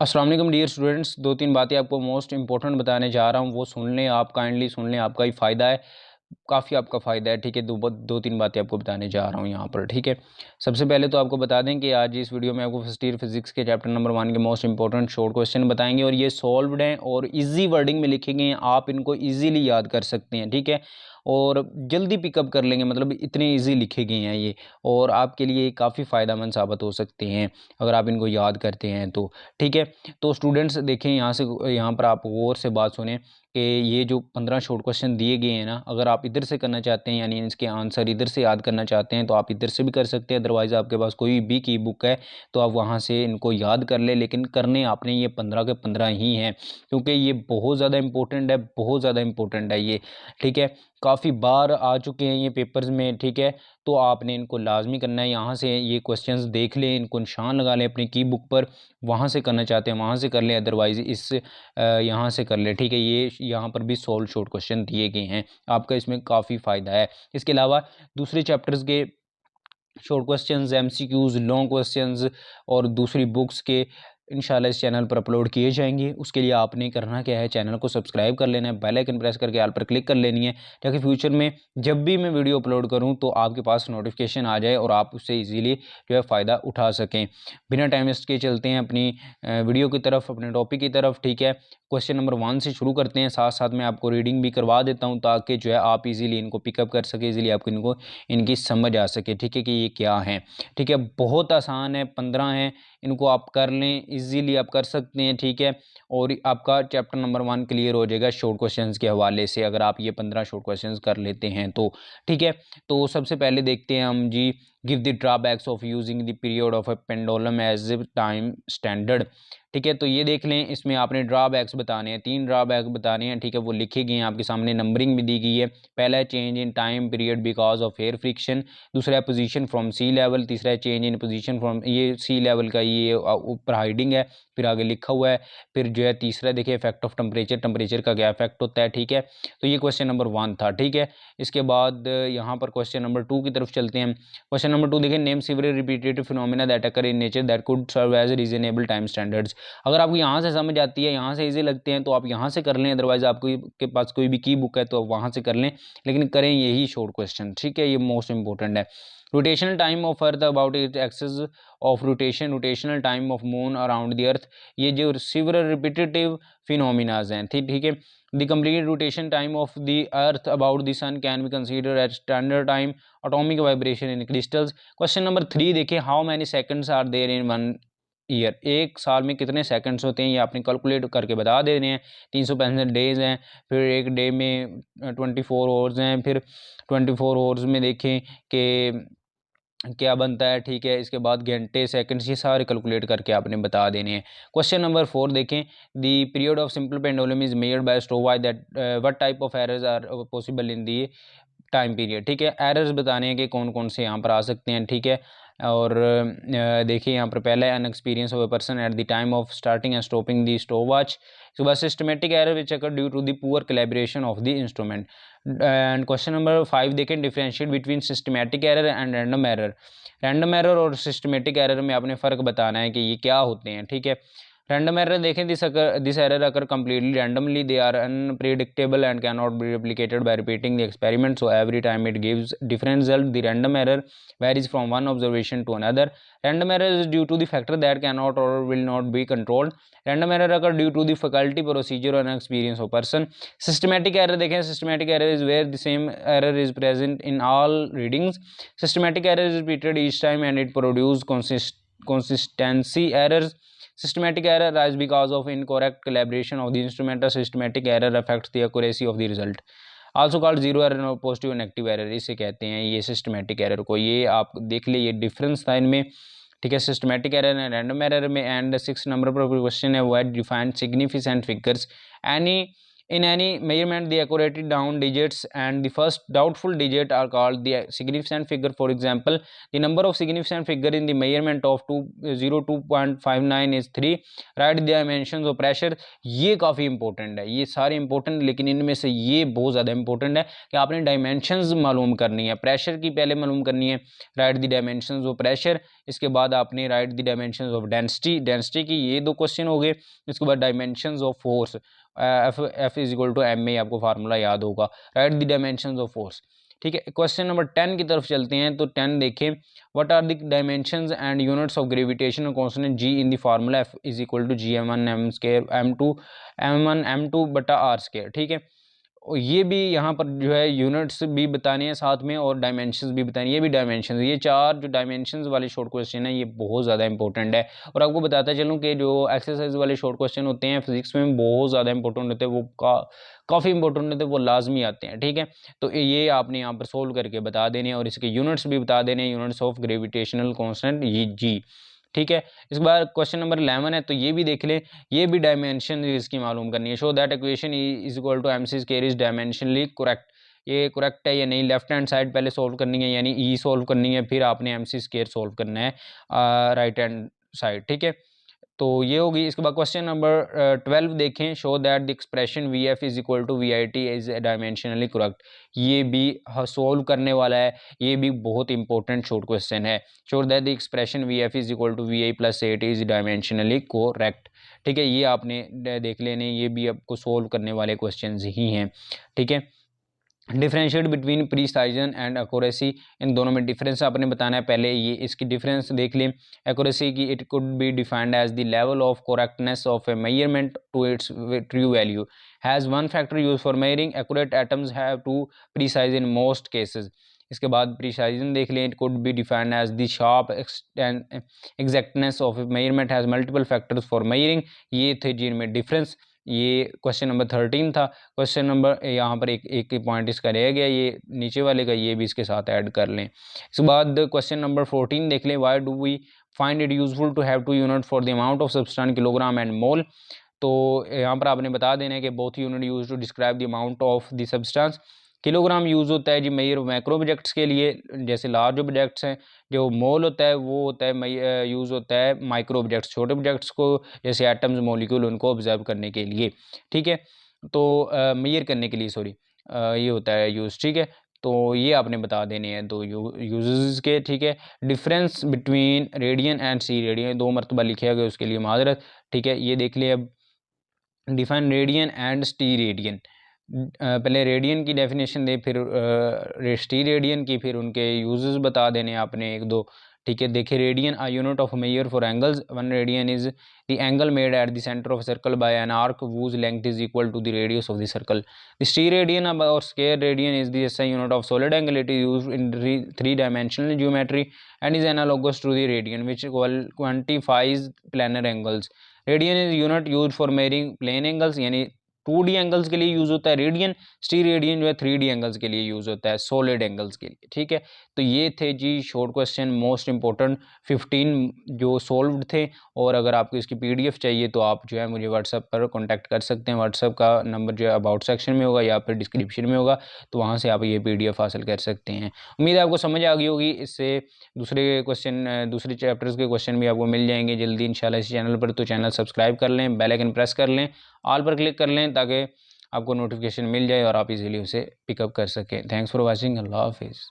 अस्सलाम वालेकुम dear students, दो तीन बातें आपको मोस्ट इंपॉर्टेंट बताने जा रहा हूँ, वो सुन लें आप, काइंडली सुन लें, आपका ही फ़ायदा है, काफ़ी आपका फ़ायदा है। ठीक है, दो तीन बातें आपको बताने जा रहा हूँ यहाँ पर। ठीक है, सबसे पहले तो आपको बता दें कि आज इस वीडियो में आपको फर्स्ट ईयर फिजिक्स के चैप्टर नंबर 1 के मोस्ट इंपॉर्टेंट शॉर्ट क्वेश्चन बताएंगे और ये सॉल्व्ड हैं और इजी वर्डिंग में लिखे गए हैं, आप इनको ईजिली याद कर सकते हैं। ठीक है, और जल्दी पिकअप कर लेंगे, मतलब इतने ईजी लिखे गए हैं ये, और आपके लिए काफ़ी फ़ायदेमंद साबित हो सकते हैं अगर आप इनको याद करते हैं तो। ठीक है, तो स्टूडेंट्स देखें यहाँ पर आप गौर से बात सुने कि ये जो 15 शॉर्ट क्वेश्चन दिए गए हैं ना, अगर आप इधर से करना चाहते हैं यानी इसके आंसर इधर से याद करना चाहते हैं तो आप इधर से भी कर सकते हैं, अदरवाइज़ आपके पास कोई भी की बुक है तो आप वहाँ से इनको याद कर ले, लेकिन करने आपने ये 15 के 15 ही हैं, क्योंकि ये बहुत ज़्यादा इंपॉर्टेंट है, बहुत ज़्यादा इंपॉर्टेंट है ये। ठीक है, काफ़ी बार आ चुके हैं ये पेपर्स में। ठीक है, तो आपने इनको लाजमी करना है, यहाँ से ये क्वेश्चंस देख लें, इनको निशान लगा लें अपनी की बुक पर, वहाँ से करना चाहते हैं वहाँ से कर लें, अदरवाइज़ यहाँ से कर लें। ठीक है, ये यहाँ पर भी सोल्व शॉर्ट क्वेश्चन दिए गए हैं, आपका इसमें काफ़ी फ़ायदा है। इसके अलावा दूसरे चैप्टर्स के short questions, MCQs, long questions और दूसरी बुक्स के इंशाल्लाह इस चैनल पर अपलोड किए जाएंगे। उसके लिए आपने करना क्या है, चैनल को सब्सक्राइब कर लेना है, बेल आइकन प्रेस करके ऑल पर क्लिक कर लेनी है, ताकि फ्यूचर में जब भी मैं वीडियो अपलोड करूं तो आपके पास नोटिफिकेशन आ जाए और आप उससे इजीली जो है फ़ायदा उठा सकें। बिना टाइम वेस्ट के चलते हैं अपनी वीडियो की तरफ, अपने टॉपिक की तरफ। ठीक है, क्वेश्चन नंबर 1 से शुरू करते हैं, साथ साथ मैं आपको रीडिंग भी करवा देता हूँ ताकि जो है आप इजीली इनको पिकअप कर सके, इजीली आपको इनको इनकी समझ आ सके। ठीक है, कि ये क्या है। ठीक है, बहुत आसान है, 15 हैं, इनको आप कर लें, इजीली आप कर सकते हैं। ठीक है, और आपका चैप्टर नंबर 1 क्लियर हो जाएगा शॉर्ट क्वेश्चंस के हवाले से, अगर आप ये 15 शॉर्ट क्वेश्चंस कर लेते हैं तो। ठीक है, तो सबसे पहले देखते हैं हम जी, give the drawbacks of using the period of a pendulum as a time standard. ठीक है, तो ये देख लें, इसमें आपने ड्रॉबैक्स बताने हैं, 3 ड्रॉबैक बताने हैं। ठीक है, वो लिखे गए हैं आपके सामने, नंबरिंग भी दी गई है। पहला है change in time period because of air friction, दूसरा है पोजीशन फ्रॉम सी लेवल, तीसरा है चेंज इन पोजीशन फ्रॉम, ये सी लेवल का ये ऊपर हाइडिंग है, फिर आगे लिखा हुआ है। फिर जो है तीसरा देखिए इफेक्ट ऑफ टेम्परेचर, टेम्परेचर का क्या इफेक्ट होता है। ठीक है, तो ये क्वेश्चन नंबर 1 था। ठीक है, इसके बाद यहाँ पर क्वेश्चन नंबर 2 की तरफ चलते हैं। क्वेश्चन नंबर 2 देखिए, name several repetitive phenomena that occur in nature that could serve as reasonable time standards. अगर आपको यहाँ से समझ आती है, यहाँ से इजी लगते हैं तो आप यहाँ से कर लें, अदरवाइज आपको के पास कोई भी की बुक है तो आप वहाँ से कर लें, लेकिन करें यही शॉर्ट क्वेश्चन। ठीक है, ये मोस्ट इंपॉर्टेंट है। Rotational time of earth about its axis of rotation, rotational time of moon around the earth, ये जो सिवरल रिपीटेटिव फिनोमिनाज हैं। ठीक है, the complete rotation time of the earth about the sun can be consider at standard time, atomic vibration in crystals. Question number 3 देखिए, how many seconds are there in one year, एक साल में कितने seconds होते हैं, ये आपने calculate करके बता देने हैं। 365 डेज हैं, फिर एक डे में 24 आवर्स हैं, फिर 24 आवर्स में देखें कि क्या बनता है। ठीक है, इसके बाद घंटे, सेकंड्स, ये सारे कैलकुलेट करके आपने बता देने हैं। क्वेश्चन नंबर 4 देखें, the period of simple pendulum is measured by stopwatch that what type of errors are possible in the time period. ठीक है, एरर्स बताने हैं कि कौन कौन से यहाँ पर आ सकते हैं। ठीक है, और देखिए यहाँ पर पहला है unexperience of a person at the time of starting and stopping the stop watch. इसके बाद systematic error which occur due to the poor collaboration of the instrument. And question number 5 देखें, differentiate between systematic error and random error. Random error और systematic error में आपने फ़र्क बताना है कि ये क्या होते हैं। ठीक है, रैंडम एरर देखें, this error occur completely randomly, they are unpredictable and cannot be replicated by repeating the experiment, so every time it gives different result. The random error varies from one observation to another. Random error is due to the factor that cannot or will not be controlled. Random error occur due to the faculty, procedure or experience of person. Systematic error देखें, systematic error is where the same error is present in all readings. Systematic error is repeated each time and it produces consistency errors. Systematic error arises because of incorrect calibration of the instrument. A systematic error affects the accuracy of the result. Also called zero error और positive और negative error, इसे कहते हैं ये systematic error को। ये आप देख लिए, ये डिफरेंस था इनमें। ठीक है, systematic error and random error में। एंड 6 नंबर पर क्वेश्चन है, what define significant figures. Any In any measurement, the accurate down digits and the first doubtful digit are called the significant figure. For example, the number of significant figure in the measurement of 202.59 is 3. Write the dimensions of pressure. ये काफ़ी important है, ये सारे important, लेकिन इनमें से ये बहुत ज़्यादा इंपॉर्टेंट है कि आपने डायमेंशंस मालूम करनी है, प्रेशर की पहले मालूम करनी है, right the dimensions of pressure. इसके बाद आपने right the dimensions of density, density की ये 2 क्वेश्चन हो गए। इसके बाद dimensions of force, F is equal to M A, आपको फार्मूला याद होगा, right the dimensions of force. ठीक है, क्वेश्चन नंबर 10 की तरफ चलते हैं। तो 10 देखें, what are the dimensions and units of gravitational constant G in the formula F is equal to G m1 m square m1 m2 बटा r स्क्वायर। ठीक है, और ये भी यहाँ पर जो है यूनिट्स भी बताने हैं साथ में और डायमेंशंस भी बताने, ये भी डायमेंशंस, ये 4 जो डायमेंशंस वाले शॉर्ट क्वेश्चन है ये बहुत ज़्यादा इंपॉर्टेंट है। और आपको बताता चलूँ कि जो एक्सरसाइज वाले शॉर्ट क्वेश्चन होते हैं फिजिक्स में बहुत ज़्यादा इंपॉर्टेंट होते हैं, वो काफ़ी इंपॉर्टेंट होते हैं, वो लाजमी आते हैं। ठीक है, तो ये आपने यहाँ पर सोल्व करके बता देने और इसके यूनिट्स भी बता देने, यूनिट्स ऑफ ग्रेविटेशनल कॉन्स्टेंट ये जी। ठीक है, इस बार क्वेश्चन नंबर 11 है, तो ये भी देख लें, ये भी डायमेंशन इसकी मालूम करनी है। Show that equation is equal to M C square is dimensionally correct. ये करेक्ट है या नहीं, लेफ्ट हैंड साइड पहले सोल्व करनी है, यानी ई सोल्व करनी है, फिर आपने एम सी स्क्वायर सोल्व करना है राइट हैंड साइड। ठीक है, तो ये होगी। इसके बाद क्वेश्चन नंबर 12 देखें, show that the expression V F is equal to V I T is dimensionally correct. ये भी सोल्व करने वाला है, ये भी बहुत इंपॉर्टेंट शॉर्ट क्वेश्चन है। Show that the expression V F is equal to V I plus A T is dimensionally correct. ठीक है, ये आपने देख लेने, ये भी आपको सोल्व करने वाले क्वेश्चन ही हैं। ठीक है, डिफरेंशिएट बिटवीन प्रीसाइजन एंड एक्यूरेसी, इन दोनों में डिफरेंस आपने बताना है। पहले ये इसकी डिफरेंस देख लें। एक्यूरेसी की, it could be defined as the level of correctness of a measurement to its true value has one factor use for measuring accurate atoms have to precise in most cases. इसके बाद precision देख लें। It could be defined as the sharp exactness of measurement has multiple factors for measuring. ये थे जिनमें difference. ये question number 13 था। Question number यहाँ पर एक पॉइंट इसका रह गया, ये नीचे वाले का, ये भी इसके साथ ऐड कर लें। इसके बाद क्वेश्चन नंबर 14 देख लें। Why do we find it useful to have 2 unit for the amount of substance kilogram and mole. तो यहाँ पर आपने बता देना है कि both unit use to describe the amount of the substance. Kilogram use होता है जी मेजर मैक्रो ऑब्जेक्ट्स के लिए, जैसे लार्ज ऑब्जेक्ट्स हैं। जो मोल होता है वो होता है यूज़ होता है माइक्रो ऑब्जेक्ट्स, छोटे ऑब्जेक्ट्स को, जैसे एटम्स, मॉलिक्यूल, उनको ऑब्जर्व करने के लिए। ठीक है, तो मेजर करने के लिए, सॉरी, ये होता है यूज़। ठीक है, तो ये आपने बता देने हैं दो यूजेस के। ठीक है, difference between radian and C radian 2 मरतबा लिखा गया, उसके लिए माजरत। ठीक है, ये देख लिया। अब डिफाइन रेडियन एंड स्टी रेडियन। पहले रेडियन की डेफिनेशन दे, फिर स्टी रेडियन की, फिर उनके यूजेस बता देने आपने 1-2। ठीक है, देखिए, radian a unit of measure for angles. 1 radian is the angle made at the centre of circle by an arc whose length is equal to the radius of the circle. The steradian or square radian is the SI unit of solid angle. It is used in three-dimensional geometry and is analogous to the radian, which quantifies planar angles. Radian is unit used for measuring plane angles, यानी 2D angles के लिए use होता है radian. स्टी radian जो है 3D angles के लिए यूज़ होता है, सॉलिड एंगल्स के लिए। ठीक है, तो ये थे जी शॉर्ट क्वेश्चन, मोस्ट इंपॉर्टेंट 15 जो सोल्व्ड थे। और अगर आपको इसकी PDF चाहिए तो आप जो है मुझे व्हाट्सएप पर कॉन्टैक्ट कर सकते हैं। व्हाट्सएप का नंबर जो है अबाउट सेक्शन में होगा या फिर डिस्क्रिप्शन में होगा, तो वहाँ से आप ये PDF हासिल कर सकते हैं। उम्मीद है आपको समझ आ गई होगी। इससे दूसरे क्वेश्चन, दूसरे चैप्टर्स के क्वेश्चन भी आपको मिल जाएंगे जल्दी इंशाल्लाह इस चैनल पर। तो चैनल सब्सक्राइब कर लें, बेल आइकन प्रेस कर लें, ऑल पर क्लिक कर लें, ताकि आपको नोटिफिकेशन मिल जाए और आप इजीली उसे पिकअप कर सकें। Thanks for watching. अल्लाह हाफिज़।